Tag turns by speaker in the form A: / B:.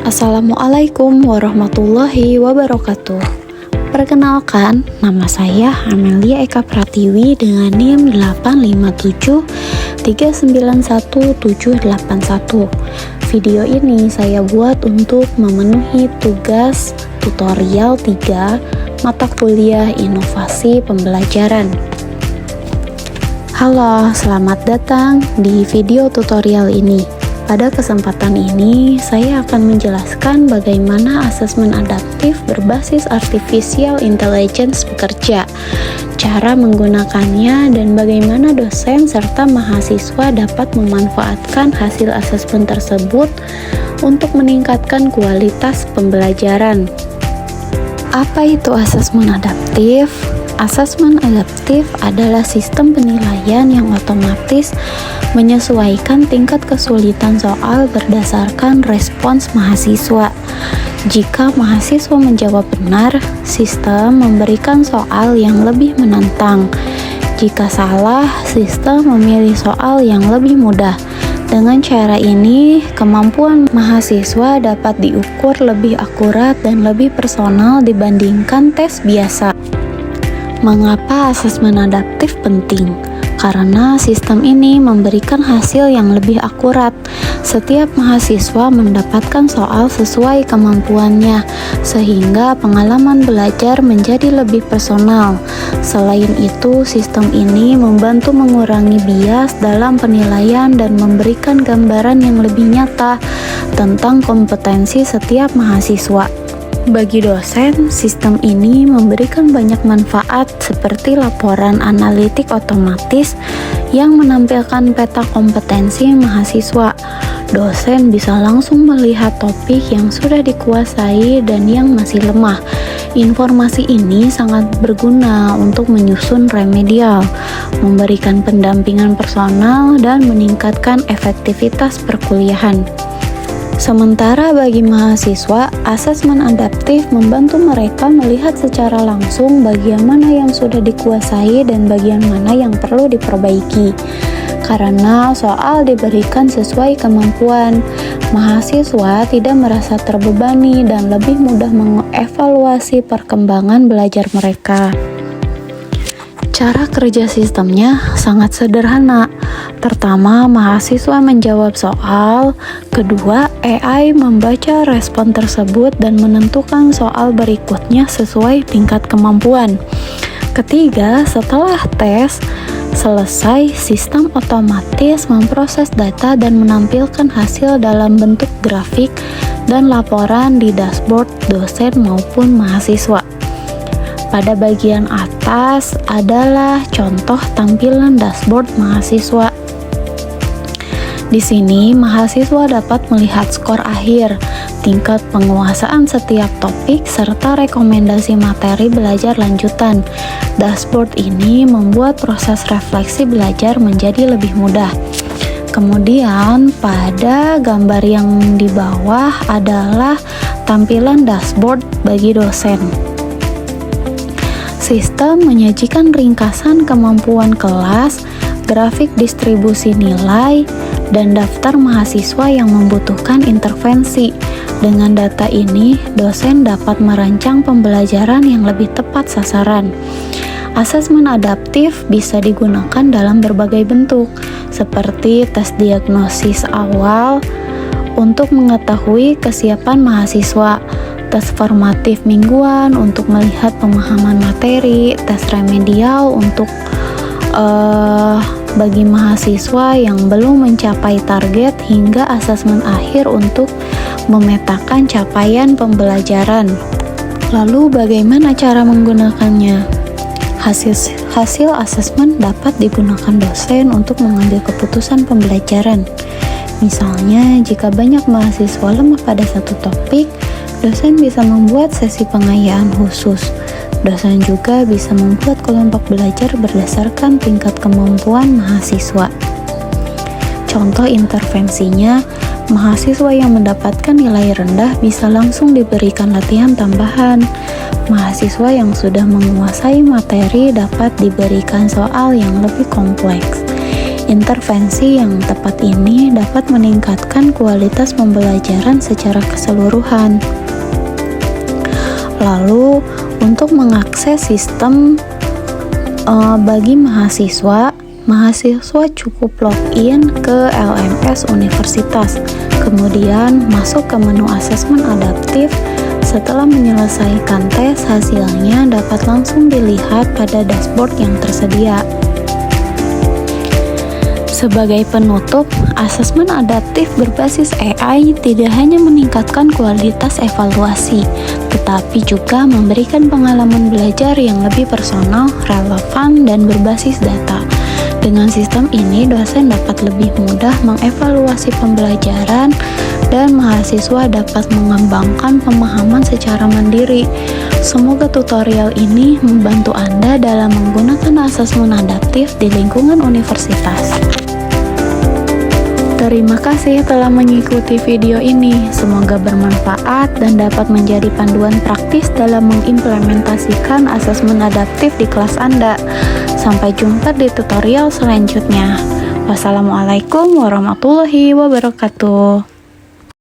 A: Assalamualaikum warahmatullahi wabarakatuh. Perkenalkan, nama saya Amelia Eka Pratiwi dengan NIM 857391781. Video ini saya buat untuk memenuhi tugas tutorial 3 mata kuliah inovasi pembelajaran. Halo, selamat datang di video tutorial ini. Pada kesempatan ini, saya akan menjelaskan bagaimana asesmen adaptif berbasis artificial intelligence bekerja, cara menggunakannya, dan bagaimana dosen serta mahasiswa dapat memanfaatkan hasil asesmen tersebut untuk meningkatkan kualitas pembelajaran. Apa itu asesmen adaptif? Asesmen adaptif adalah sistem penilaian yang otomatis menyesuaikan tingkat kesulitan soal berdasarkan respons mahasiswa. Jika mahasiswa menjawab benar, sistem memberikan soal yang lebih menantang. Jika salah, sistem memilih soal yang lebih mudah. Dengan cara ini, kemampuan mahasiswa dapat diukur lebih akurat dan lebih personal dibandingkan tes biasa. Mengapa asesmen adaptif penting? Karena sistem ini memberikan hasil yang lebih akurat. Setiap mahasiswa mendapatkan soal sesuai kemampuannya, sehingga pengalaman belajar menjadi lebih personal. Selain itu, sistem ini membantu mengurangi bias dalam penilaian dan memberikan gambaran yang lebih nyata tentang kompetensi setiap mahasiswa. Bagi dosen, sistem ini memberikan banyak manfaat seperti laporan analitik otomatis yang menampilkan peta kompetensi mahasiswa. Dosen bisa langsung melihat topik yang sudah dikuasai dan yang masih lemah. Informasi ini sangat berguna untuk menyusun remedial, memberikan pendampingan personal, dan meningkatkan efektivitas perkuliahan. Sementara bagi mahasiswa, asesmen adaptif membantu mereka melihat secara langsung bagian mana yang sudah dikuasai dan bagian mana yang perlu diperbaiki. Karena soal diberikan sesuai kemampuan, mahasiswa tidak merasa terbebani dan lebih mudah mengevaluasi perkembangan belajar mereka. Cara kerja sistemnya sangat sederhana. Pertama, mahasiswa menjawab soal. Kedua, AI membaca respon tersebut dan menentukan soal berikutnya sesuai tingkat kemampuan. Ketiga, setelah tes selesai, sistem otomatis memproses data dan menampilkan hasil dalam bentuk grafik dan laporan di dashboard dosen maupun mahasiswa. Pada bagian atas adalah contoh tampilan dashboard mahasiswa. Di sini, mahasiswa dapat melihat skor akhir, tingkat penguasaan setiap topik, serta rekomendasi materi belajar lanjutan. Dashboard ini membuat proses refleksi belajar menjadi lebih mudah. Kemudian, pada gambar yang di bawah adalah tampilan dashboard bagi dosen. Sistem menyajikan ringkasan kemampuan kelas, grafik distribusi nilai, dan daftar mahasiswa yang membutuhkan intervensi. Dengan data ini, dosen dapat merancang pembelajaran yang lebih tepat sasaran. Asesmen adaptif bisa digunakan dalam berbagai bentuk, seperti tes diagnosis awal untuk mengetahui kesiapan mahasiswa, tes formatif mingguan untuk melihat pemahaman materi, tes remedial untuk bagi mahasiswa yang belum mencapai target, hingga asesmen akhir untuk memetakan capaian pembelajaran. Lalu bagaimana cara menggunakannya? Hasil asesmen dapat digunakan dosen untuk mengambil keputusan pembelajaran. Misalnya, jika banyak mahasiswa lemah pada satu topik, dosen bisa membuat sesi pengayaan khusus. Dosen juga bisa membuat kelompok belajar berdasarkan tingkat kemampuan mahasiswa. Contoh intervensinya, mahasiswa yang mendapatkan nilai rendah bisa langsung diberikan latihan tambahan. Mahasiswa yang sudah menguasai materi dapat diberikan soal yang lebih kompleks. Intervensi yang tepat ini dapat meningkatkan kualitas pembelajaran secara keseluruhan. Lalu, untuk mengakses sistem bagi mahasiswa cukup login ke LMS universitas, kemudian masuk ke menu asesmen adaptif. Setelah menyelesaikan tes, hasilnya dapat langsung dilihat pada dashboard yang tersedia. Sebagai penutup, asesmen adaptif berbasis AI tidak hanya meningkatkan kualitas evaluasi, tetapi juga memberikan pengalaman belajar yang lebih personal, relevan, dan berbasis data. Dengan sistem ini, dosen dapat lebih mudah mengevaluasi pembelajaran dan mahasiswa dapat mengembangkan pemahaman secara mandiri. Semoga tutorial ini membantu Anda dalam menggunakan asesmen adaptif di lingkungan universitas. Terima kasih telah mengikuti video ini. Semoga bermanfaat dan dapat menjadi panduan praktis dalam mengimplementasikan asesmen adaptif di kelas Anda. Sampai jumpa di tutorial selanjutnya. Wassalamualaikum warahmatullahi wabarakatuh.